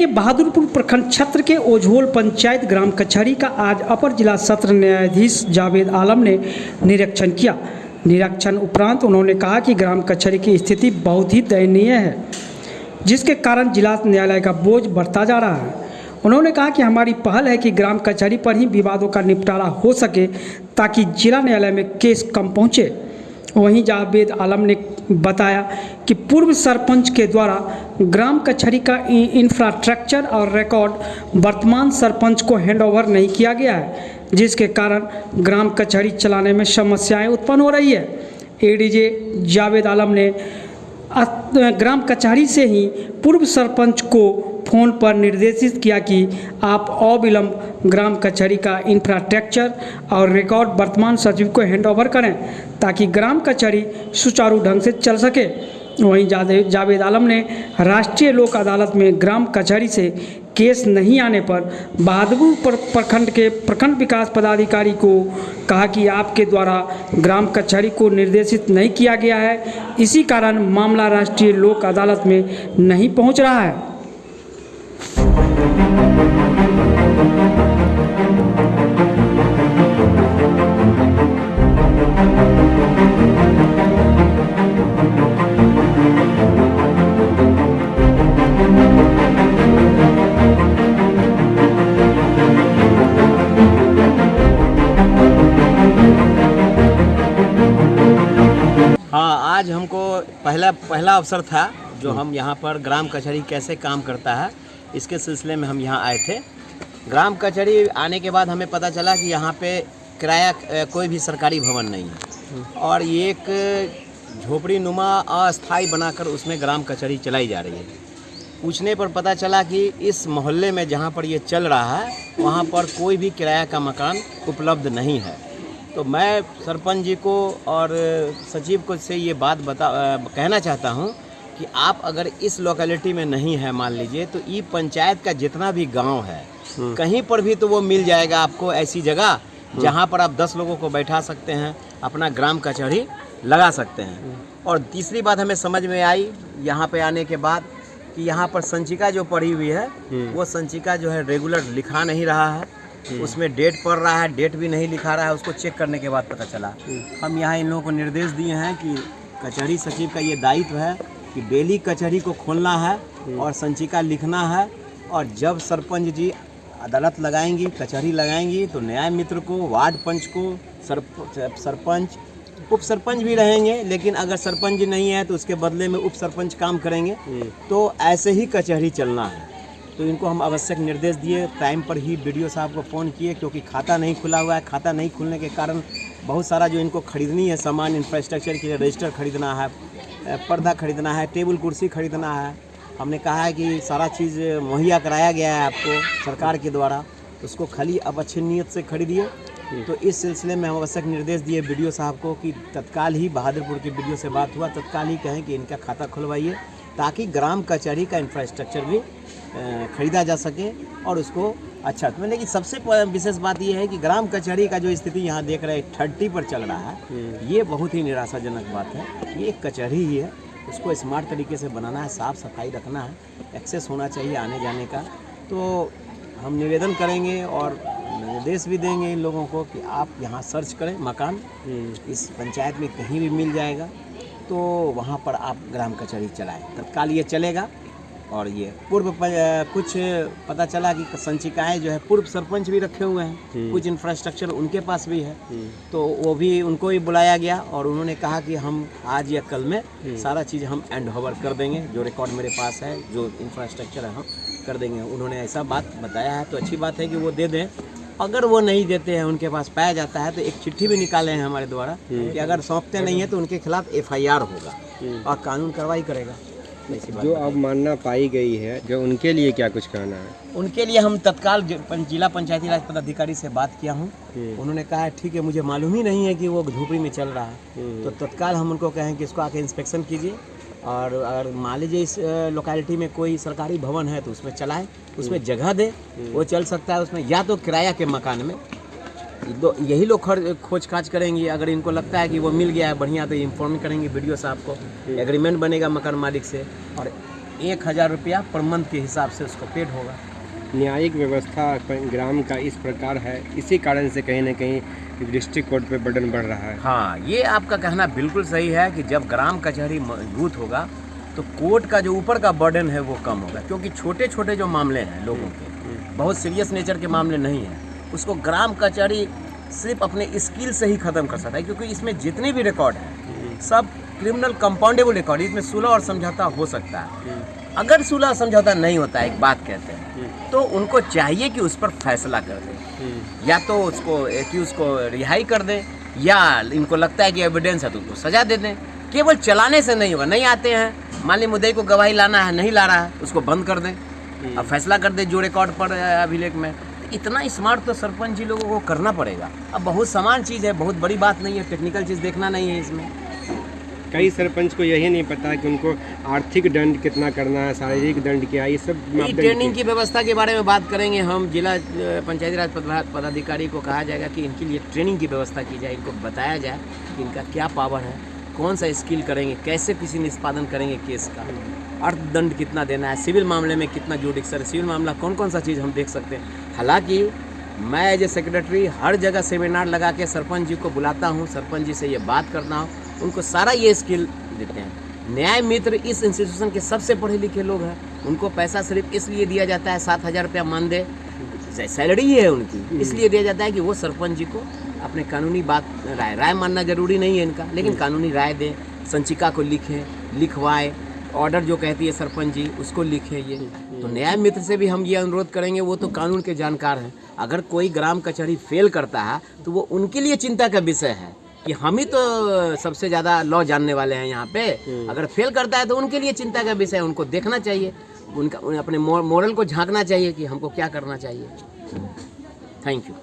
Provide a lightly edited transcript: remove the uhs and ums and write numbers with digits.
के बहादुरपुर प्रखंड क्षेत्र के ओझोल पंचायत ग्राम कचहरी का आज अपर जिला सत्र न्यायाधीश जावेद आलम ने निरीक्षण किया। निरीक्षण उपरांत उन्होंने कहा कि ग्राम कचहरी की स्थिति बहुत ही दयनीय है, जिसके कारण जिला न्यायालय का बोझ बढ़ता जा रहा है। उन्होंने कहा कि हमारी पहल है कि ग्राम कचहरी पर ही विवादों का निपटारा हो सके ताकि जिला न्यायालय में केस कम पहुँचे। वहीं जावेद आलम ने बताया कि पूर्व सरपंच के द्वारा ग्राम कचहरी का इंफ्रास्ट्रक्चर और रिकॉर्ड वर्तमान सरपंच को हैंडओवर नहीं किया गया है, जिसके कारण ग्राम कचहरी चलाने में समस्याएं उत्पन्न हो रही है। एडीजे जावेद आलम ने ग्राम कचहरी से ही पूर्व सरपंच को फ़ोन पर निर्देशित किया कि आप अविलंब ग्राम कचहरी का इंफ्रास्ट्रक्चर और रिकॉर्ड वर्तमान सचिव को हैंडओवर करें ताकि ग्राम कचहरी सुचारू ढंग से चल सके। वहीं जावेद आलम ने राष्ट्रीय लोक अदालत में ग्राम कचहरी से केस नहीं आने पर बहादुरपुर प्रखंड के प्रखंड विकास पदाधिकारी को कहा कि आपके द्वारा ग्राम कचहरी को निर्देशित नहीं किया गया है, इसी कारण मामला राष्ट्रीय लोक अदालत में नहीं पहुंच रहा है। हाँ, आज हमको पहला अवसर था जो हम यहाँ पर ग्राम कचहरी कैसे काम करता है इसके सिलसिले में हम यहाँ आए थे। ग्राम कचहरी आने के बाद हमें पता चला कि यहाँ पे किराया कोई भी सरकारी भवन नहीं है और ये एक झोपड़ी नुमा अस्थाई बनाकर उसमें ग्राम कचहरी चलाई जा रही है। पूछने पर पता चला कि इस मोहल्ले में जहाँ पर ये चल रहा है वहाँ पर कोई भी किराया का मकान उपलब्ध नहीं है। तो मैं सरपंच जी को और सचिव को से ये बात कहना चाहता हूँ कि आप अगर इस लोकेलिटी में नहीं है, मान लीजिए, तो ई पंचायत का जितना भी गांव है कहीं पर भी तो वो मिल जाएगा आपको ऐसी जगह जहाँ पर आप 10 लोगों को बैठा सकते हैं, अपना ग्राम कचहरी लगा सकते हैं। और तीसरी बात हमें समझ में आई यहाँ पे आने के बाद कि यहाँ पर संचिका जो पड़ी हुई है वो संचिका जो है रेगुलर लिखा नहीं रहा है, उसमें डेट पड़ रहा है, डेट भी नहीं लिखा रहा है। उसको चेक करने के बाद पता चला। हम यहाँ इन लोगों को निर्देश दिए हैं कि कचहरी सचिव का ये दायित्व है कि डेली कचहरी को खोलना है और संचिका लिखना है। और जब सरपंच जी अदालत लगाएंगी, कचहरी लगाएंगी, तो न्याय मित्र को, वार्ड पंच को, सरपंच, उप सरपंच भी रहेंगे, लेकिन अगर सरपंच जी नहीं है तो उसके बदले में उप सरपंच काम करेंगे। तो ऐसे ही कचहरी चलना है। तो इनको हम आवश्यक निर्देश दिए। टाइम पर ही बीडीओ साहब को फ़ोन किए क्योंकि खाता नहीं खुला हुआ है। खाता नहीं खुलने के कारण बहुत सारा जो इनको खरीदनी है सामान, इंफ्रास्ट्रक्चर के लिए रजिस्टर खरीदना है, पर्दा खरीदना है, टेबल कुर्सी खरीदना है। हमने कहा है कि सारा चीज़ मुहैया कराया गया है आपको सरकार के द्वारा, उसको खाली अब अच्छी नीयत से खरीदिए। तो इस सिलसिले में हम आवश्यक निर्देश दिए बीडीओ साहब को कि तत्काल ही बहादुरपुर के बीडीओ से बात हुआ, तत्काल ही कहें कि इनका खाता खुलवाइए ताकि ग्राम कचहरी का इंफ्रास्ट्रक्चर भी खरीदा जा सके और उसको अच्छा। तो लेकिन सबसे विशेष बात यह है कि ग्राम कचहरी का जो स्थिति यहाँ देख रहे हैं 30 पर चल रहा है, ये बहुत ही निराशाजनक बात है। ये एक कचहरी ही है, उसको स्मार्ट तरीके से बनाना है, साफ़ सफाई रखना है, एक्सेस होना चाहिए आने जाने का। तो हम निवेदन करेंगे और निर्देश भी देंगे इन लोगों को कि आप यहाँ सर्च करें मकान, इस पंचायत में कहीं भी मिल जाएगा, तो वहाँ पर आप ग्राम कचहरी चलाएं, तत्काल ये चलेगा। और ये पूर्व कुछ पता चला कि संचिकाएँ जो है पूर्व सरपंच भी रखे हुए हैं, कुछ इंफ्रास्ट्रक्चर उनके पास भी है, तो वो भी उनको भी बुलाया गया और उन्होंने कहा कि हम आज या कल में सारा चीज़ हम हैंडओवर कर देंगे, जो रिकॉर्ड मेरे पास है, जो इंफ्रास्ट्रक्चर है हम कर देंगे। उन्होंने ऐसा बात बताया है, तो अच्छी बात है कि वो दे दें। अगर वो नहीं देते हैं, उनके पास पाया जाता है, तो एक चिट्ठी भी निकाले हैं हमारे द्वारा कि अगर सौंपते नहीं है तो उनके खिलाफ FIR होगा और कानून कार्रवाई करेगा। जो अब मानना पाई गई है, जो उनके लिए क्या कुछ कहना है? उनके लिए हम तत्काल जिला पंचायती राज पदाधिकारी से बात किया हूँ, उन्होंने कहा है ठीक है, मुझे मालूम ही नहीं है कि वो झोपड़ी में चल रहा है। तो तत्काल हम उनको कहें कि इसको आके इंस्पेक्शन कीजिए और अगर मान लीजिए इस लोकेलिटी में कोई सरकारी भवन है तो उसमें चलाएं, उसमें जगह दे, वो चल सकता है उसमें, या तो किराया के मकान में। यही लोग खोज खाज करेंगे। अगर इनको लगता है कि वो मिल गया है बढ़िया, तो इन्फॉर्म करेंगे वीडियो साहब को, एग्रीमेंट बनेगा मकान मालिक से और 1000 रुपया पर मंथ के हिसाब से उसको पेड होगा। न्यायिक व्यवस्था ग्राम का इस प्रकार है, इसी कारण से कहीं ना कहीं डिस्ट्रिक्ट कोर्ट पे बर्डन बढ़ रहा है। हाँ, ये आपका कहना बिल्कुल सही है कि जब ग्राम कचहरी मजबूत होगा तो कोर्ट का जो ऊपर का बर्डन है वो कम होगा, क्योंकि छोटे छोटे जो मामले हैं लोगों के, बहुत सीरियस नेचर के मामले नहीं हैं, उसको ग्राम कचहरी सिर्फ अपने स्किल से ही ख़त्म कर सकता है, क्योंकि इसमें जितने भी रिकॉर्ड हैं सब क्रिमिनल कंपाउंडेबल रिकॉर्ड, इसमें सुलह और समझौता हो सकता है। अगर सुलह समझौता नहीं होता है, एक बात कहते हैं, तो उनको चाहिए कि उस पर फैसला कर दें, या तो उसको एक्यूज को रिहाई कर दें, या इनको लगता है कि एविडेंस है तो उसको सजा दे दें। केवल चलाने से नहीं होगा, नहीं आते हैं, मान ली मुद्दई को गवाही लाना है, नहीं ला रहा है, उसको बंद कर दें, अब फैसला कर दें जो रिकॉर्ड पर अभिलेख में। इतना स्मार्ट तो सरपंच जी लोगों को करना पड़ेगा। अब बहुत समान चीज़ है, बहुत बड़ी बात नहीं है, टेक्निकल चीज़ देखना नहीं है इसमें। कई सरपंच को यही नहीं पता कि उनको आर्थिक दंड कितना करना है, शारीरिक दंड क्या, ये सब मापदंड ट्रेनिंग की व्यवस्था के बारे में बात करेंगे हम। जिला पंचायती राज पदाधिकारी को कहा जाएगा कि इनके लिए ट्रेनिंग की व्यवस्था की जाए, इनको बताया जाए कि इनका क्या पावर है, कौन सा स्किल करेंगे, कैसे किसी निष्पादन करेंगे केस का, अर्थदंड कितना देना है, सिविल मामले में कितना जुडिक्शल, सिविल मामला कौन कौन सा चीज़ हम देख सकते हैं। हालांकि मैं एज ए सेक्रेटरी हर जगह सेमिनार लगा के सरपंच जी को बुलाता हूँ, सरपंच जी से ये बात करता हूँ, उनको सारा ये स्किल देते हैं। न्याय मित्र इस इंस्टीट्यूशन के सबसे पढ़े लिखे लोग हैं, उनको पैसा सिर्फ इसलिए दिया जाता है, 7000 रुपया मानदेय सैलरी ही है उनकी, इसलिए दिया जाता है कि वो सरपंच जी को अपने कानूनी बात राय मानना जरूरी नहीं है इनका, लेकिन कानूनी राय दें, संचिका को लिखें, लिखवाएं, ऑर्डर जो कहती है सरपंच जी उसको लिखें। ये तो न्याय मित्र से भी हम ये अनुरोध करेंगे, वो तो कानून के जानकार हैं। अगर कोई ग्राम कचहरी फेल करता है तो वो उनके लिए चिंता का विषय है कि हम ही तो सबसे ज़्यादा लॉ जानने वाले हैं यहाँ पे। अगर फेल करता है तो उनके लिए चिंता का विषय है, उनको देखना चाहिए, उनका अपने मोरल को झांकना चाहिए कि हमको क्या करना चाहिए। Thank you.